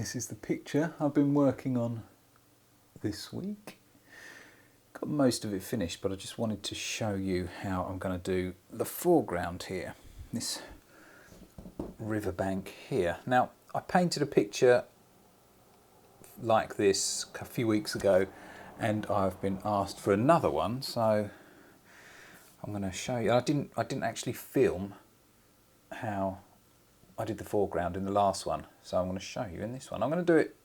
This is the picture I've been working on this week. Got most of it finished, but I just wanted to show you how I'm going to do the foreground here, this riverbank here. Now, I painted a picture like this a few weeks ago, and I've been asked for another one, so I'm going to show you. I didn't actually film how I did the foreground in the last one, so I'm going to show you in this one. I'm going to do it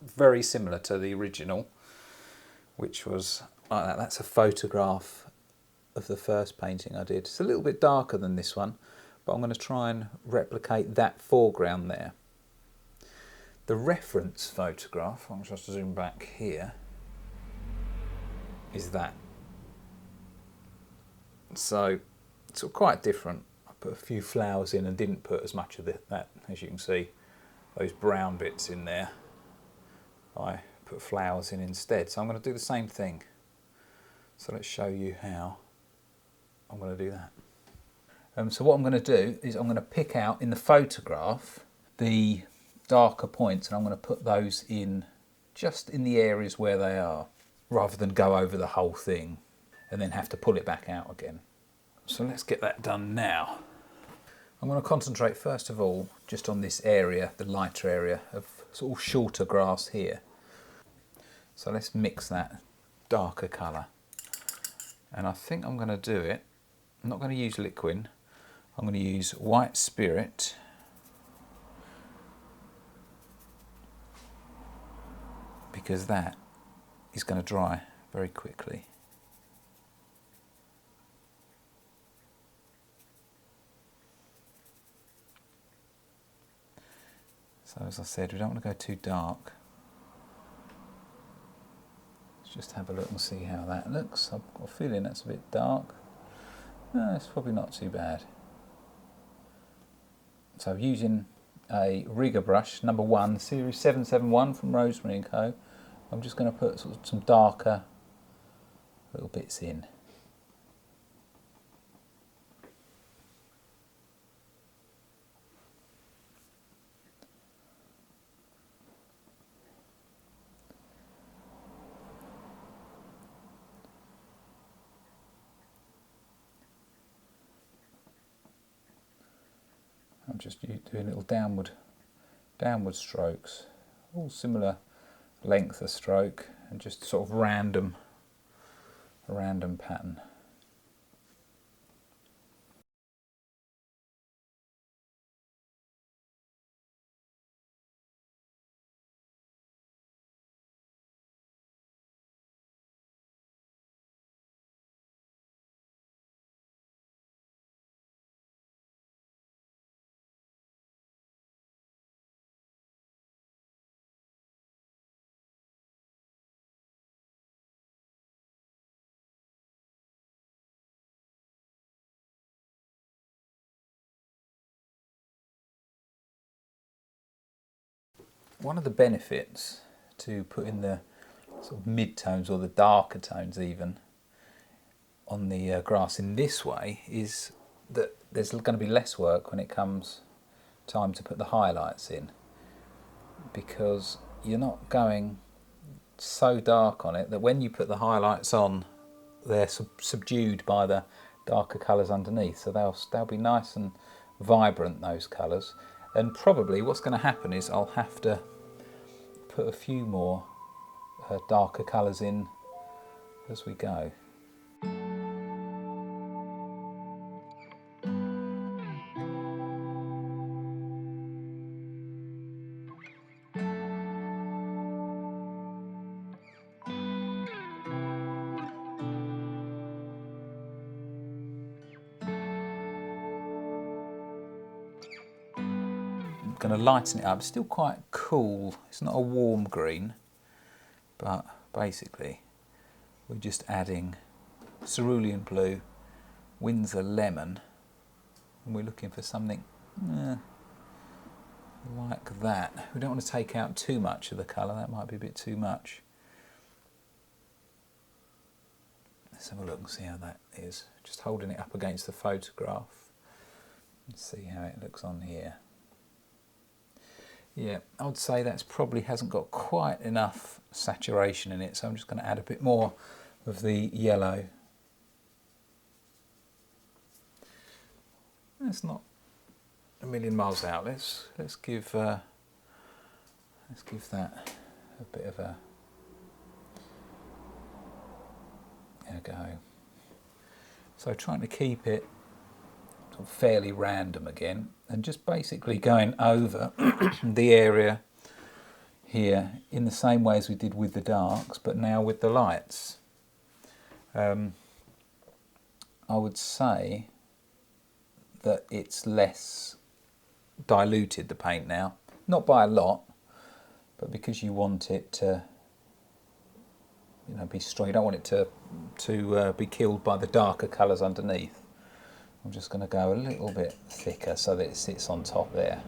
very similar to the original, which was like that. That's a photograph of the first painting I did. It's a little bit darker than this one, but I'm going to try and replicate that foreground there. The reference photograph, I'm just zoom back here, is that. So it's quite different. I put a few flowers in and didn't put as much of that, as you can see, those brown bits in there. I put flowers in instead. So I'm going to do the same thing. So let's show you how I'm going to do that. So what I'm going to do is I'm going to pick out in the photograph the darker points, and I'm going to put those in just in the areas where they are, rather than go over the whole thing and then have to pull it back out again. So let's get that done now. I'm going to concentrate first of all just on this area, the lighter area of sort of shorter grass here. So let's mix that darker colour. And I think I'm going to do it, I'm not going to use liquid, I'm going to use white spirit, because that is going to dry very quickly. So as I said, we don't want to go too dark. Let's just have a look and see how that looks. I've got a feeling that's a bit dark. No, it's probably not too bad. So using a rigger brush, number 1, series 771 from Rosemary & Co. I'm just going to put sort of some darker little bits in. I'm just doing little downward strokes, all similar length of stroke, and just sort of random pattern. One of the benefits to putting the sort of mid-tones, or the darker tones even, on the grass in this way is that there's going to be less work when it comes time to put the highlights in, because you're not going so dark on it that when you put the highlights on, they're subdued by the darker colours underneath, so they'll be nice and vibrant, those colours. And probably what's going to happen is I'll have to put a few more darker colours in as we go. I'm going to lighten it up. It's still quite cool. It's not a warm green, but basically we're just adding cerulean blue, Windsor lemon, and we're looking for something like that. We don't want to take out too much of the colour, that might be a bit too much. Let's have a look and see how that is. Just holding it up against the photograph and see how it looks on here. Yeah, I would say that's probably hasn't got quite enough saturation in it, so I'm just going to add a bit more of the yellow. That's not a million miles out. Let's give that a bit of a go. So trying to keep it sort of fairly random again, and just basically going over the area here in the same way as we did with the darks, but now with the lights. I would say that it's less diluted, the paint now, not by a lot, but because you want it to, you know, be strong. You don't want it to be killed by the darker colours underneath. I'm just going to go a little bit thicker so that it sits on top there.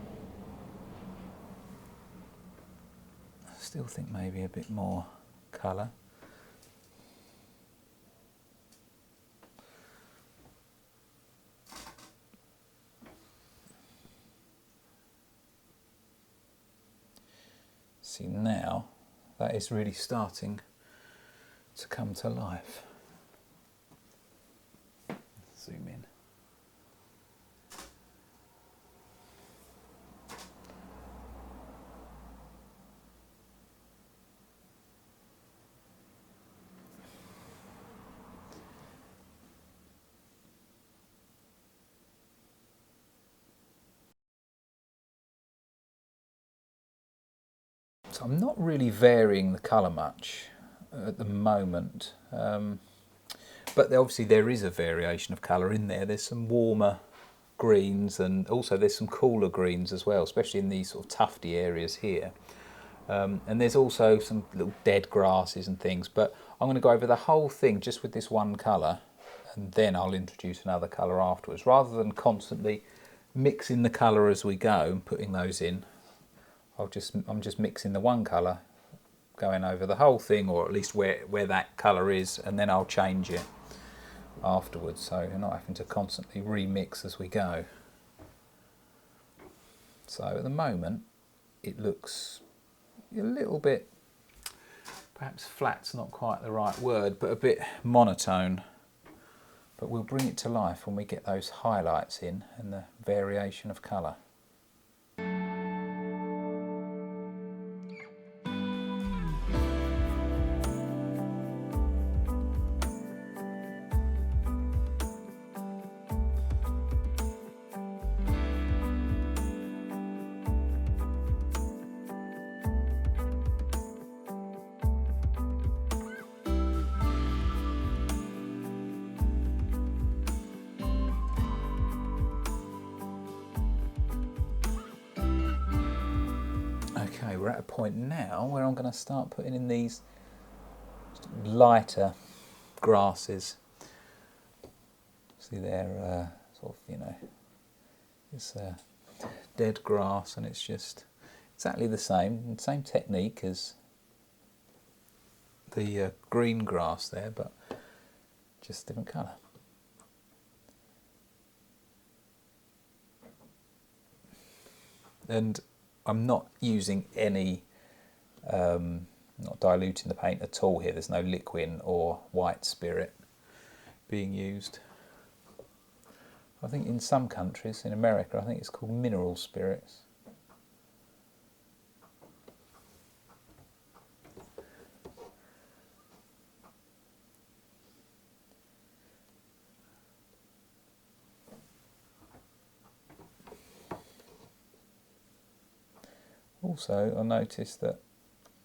I still think maybe a bit more colour. See, now that is really starting to come to life. Zoom in. So I'm not really varying the colour much at the moment, but obviously there is a variation of colour in there. There's some warmer greens, and also there's some cooler greens as well, especially in these sort of tufty areas here. And there's also some little dead grasses and things, but I'm going to go over the whole thing just with this one colour, and then I'll introduce another colour afterwards, rather than constantly mixing the colour as we go and putting those in. I'm just mixing the one colour, going over the whole thing, or at least where that colour is, and then I'll change it afterwards, so you're not having to constantly remix as we go. So at the moment it looks a little bit, perhaps flat's not quite the right word, but a bit monotone, but we'll bring it to life when we get those highlights in and the variation of colour. Okay, we're at a point now where I'm going to start putting in these lighter grasses. See, they're sort of, you know, it's dead grass, and it's just exactly the same technique as the green grass there, but just different colour. And I'm not using any, not diluting the paint at all here. There's no liquid or white spirit being used. I think in some countries, in America, I think it's called mineral spirits. Also, I noticed that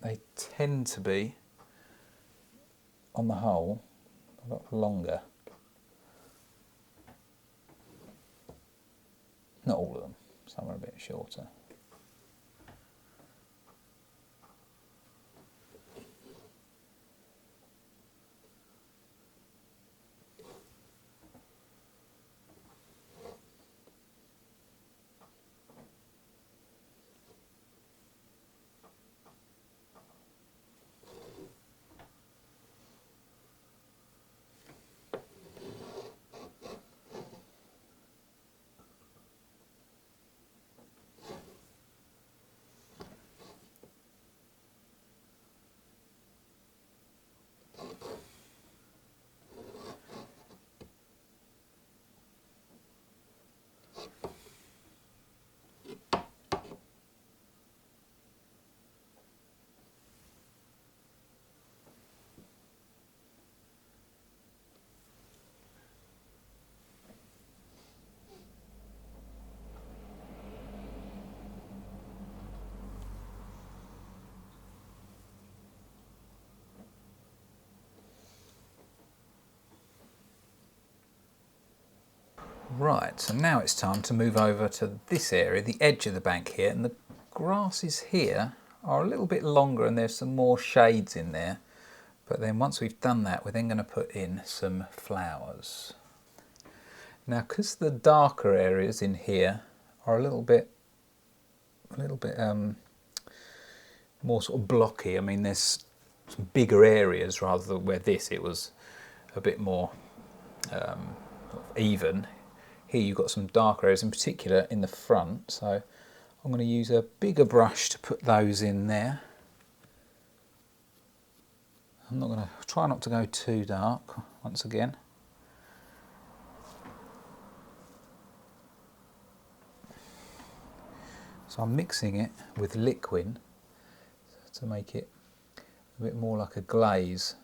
they tend to be, on the whole, a lot longer. Not all of them, some are a bit shorter. Right, so now it's time to move over to this area, the edge of the bank here, and the grasses here are a little bit longer and there's some more shades in there. But then once we've done that, we're then going to put in some flowers. Now, because the darker areas in here are a little bit more sort of blocky. I mean, there's some bigger areas rather than where it was a bit more sort of even. Here you've got some darker areas, in particular in the front. So I'm going to use a bigger brush to put those in there. I'm not going to try not to go too dark once again. So I'm mixing it with liquid to make it a bit more like a glaze.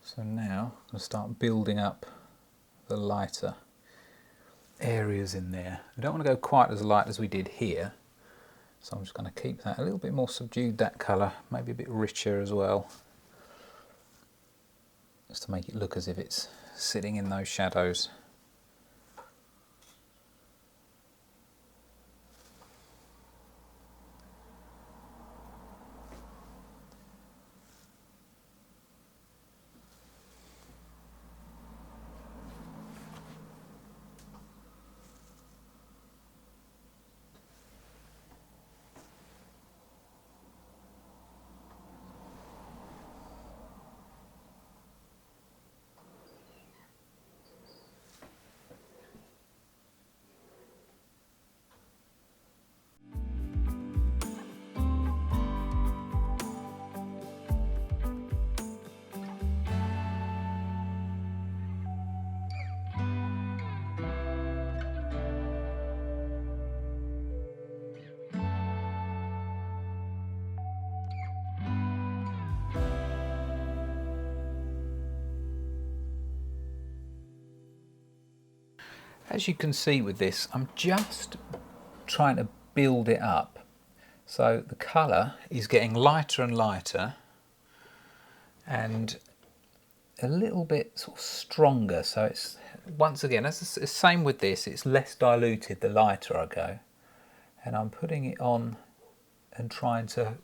So now I'm going to start building up the lighter areas in there. We don't want to go quite as light as we did here, so I'm just going to keep that a little bit more subdued, that colour, maybe a bit richer as well, just to make it look as if it's sitting in those shadows. As you can see with this, I'm just trying to build it up. So the colour is getting lighter and lighter and a little bit sort of stronger. So it's, once again, it's the same with this, it's less diluted the lighter I go. And I'm putting it on and trying to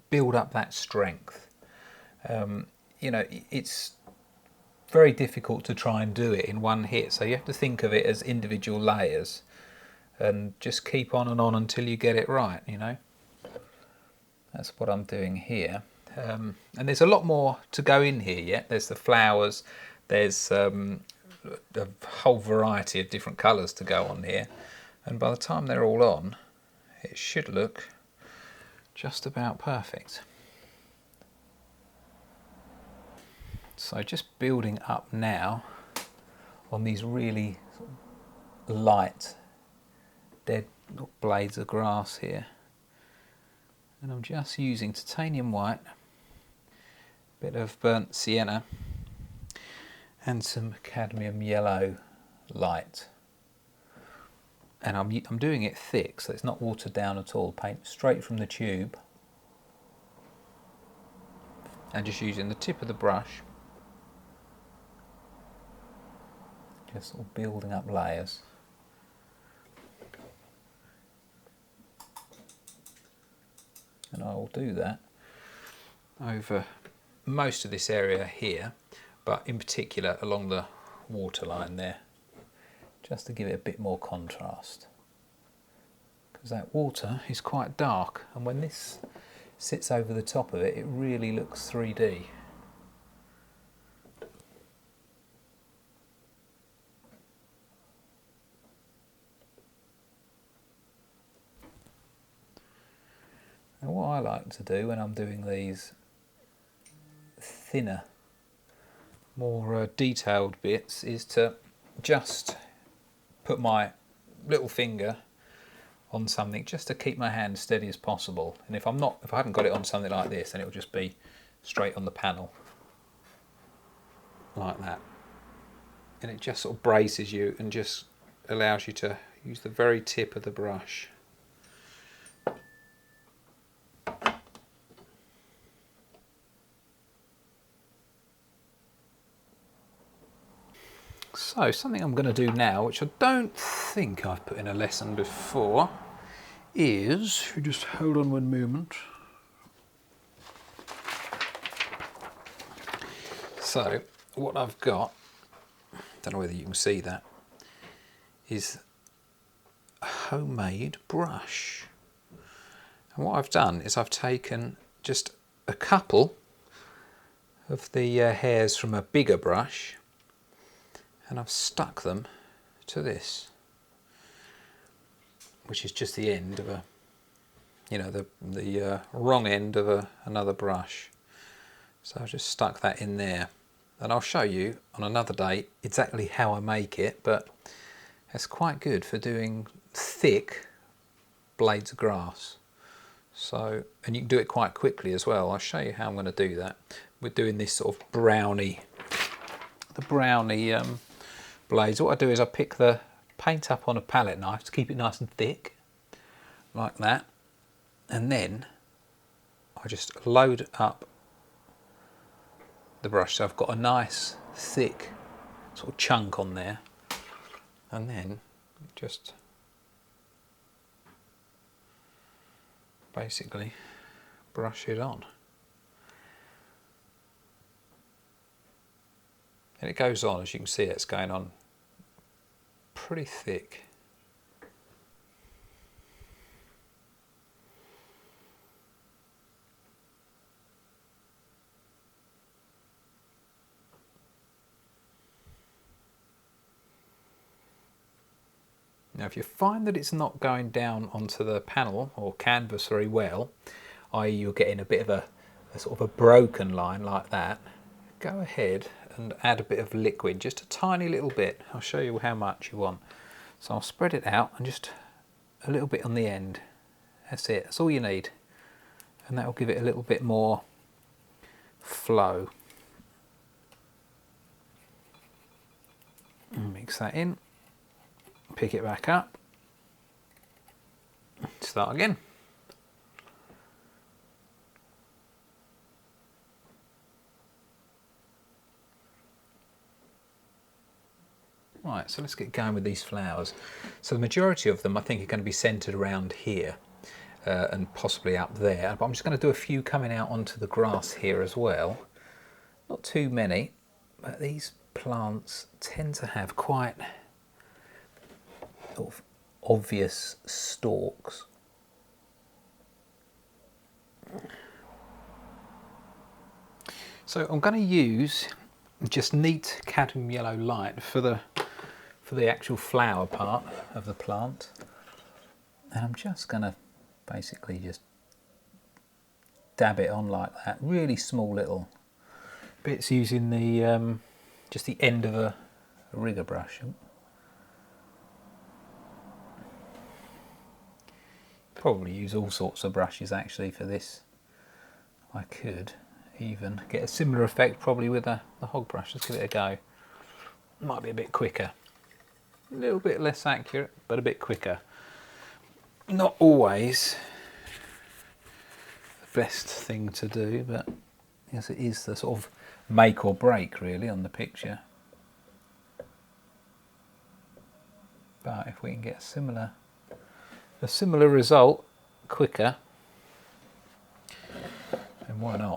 build up that strength. You know, it's very difficult to try and do it in one hit, so you have to think of it as individual layers and just keep on and on until you get it right, you know. That's what I'm doing here. And there's a lot more to go in here yet. There's the flowers, there's a whole variety of different colours to go on here, and by the time they're all on, it should look just about perfect. So just building up now on these really light dead blades of grass here, and I'm just using titanium white, a bit of burnt sienna and some cadmium yellow light, and I'm doing it thick so it's not watered down at all. Paint straight from the tube and just using the tip of the brush, just sort of building up layers. And I will do that over most of this area here, but in particular along the waterline there, just to give it a bit more contrast, because that water is quite dark, and when this sits over the top of it, it really looks 3D. And what I like to do when I'm doing these thinner, more detailed bits is to just put my little finger on something just to keep my hand steady as possible. And if I hadn't got it on something like this, then it will just be straight on the panel, like that. And it just sort of braces you and just allows you to use the very tip of the brush. So something I'm going to do now, which I don't think I've put in a lesson before, is, if you just hold on one moment. So what I've got, don't know whether you can see that, is a homemade brush. And what I've done is I've taken just a couple of the hairs from a bigger brush and I've stuck them to this, which is just the end of a, you know, the wrong end of another brush. So I've just stuck that in there, and I'll show you on another day exactly how I make it, but it's quite good for doing thick blades of grass. So, and you can do it quite quickly as well. I'll show you how I'm going to do that. We're doing this sort of brownie, the brownie blades. What I do is I pick the paint up on a palette knife to keep it nice and thick, like that, and then I just load up the brush, so I've got a nice thick sort of chunk on there, and then just basically brush it on. And it goes on, as you can see, it's going on pretty thick. Now if you find that it's not going down onto the panel or canvas very well, i.e. you're getting a bit of a sort of a broken line like that, go ahead and add a bit of liquid, just a tiny little bit. I'll show you how much you want. So I'll spread it out and just a little bit on the end. That's it, that's all you need. And that will give it a little bit more flow. And mix that in. Pick it back up, start again. Right, so let's get going with these flowers. So the majority of them I think are going to be centered around here and possibly up there, but I'm just going to do a few coming out onto the grass here as well. Not too many, but these plants tend to have quite sort of obvious stalks. So I'm going to use just neat cadmium yellow light for the actual flower part of the plant, and I'm just going to basically just dab it on like that, really small little bits, using the just the end of a rigger brush. Probably use all sorts of brushes actually for this. I could even get a similar effect probably with the hog brush. Let's give it a go. Might be a bit quicker, a little bit less accurate, but a bit quicker. Not always the best thing to do, but yes, it is the sort of make or break really on the picture. But if we can get a similar result quicker, then why not?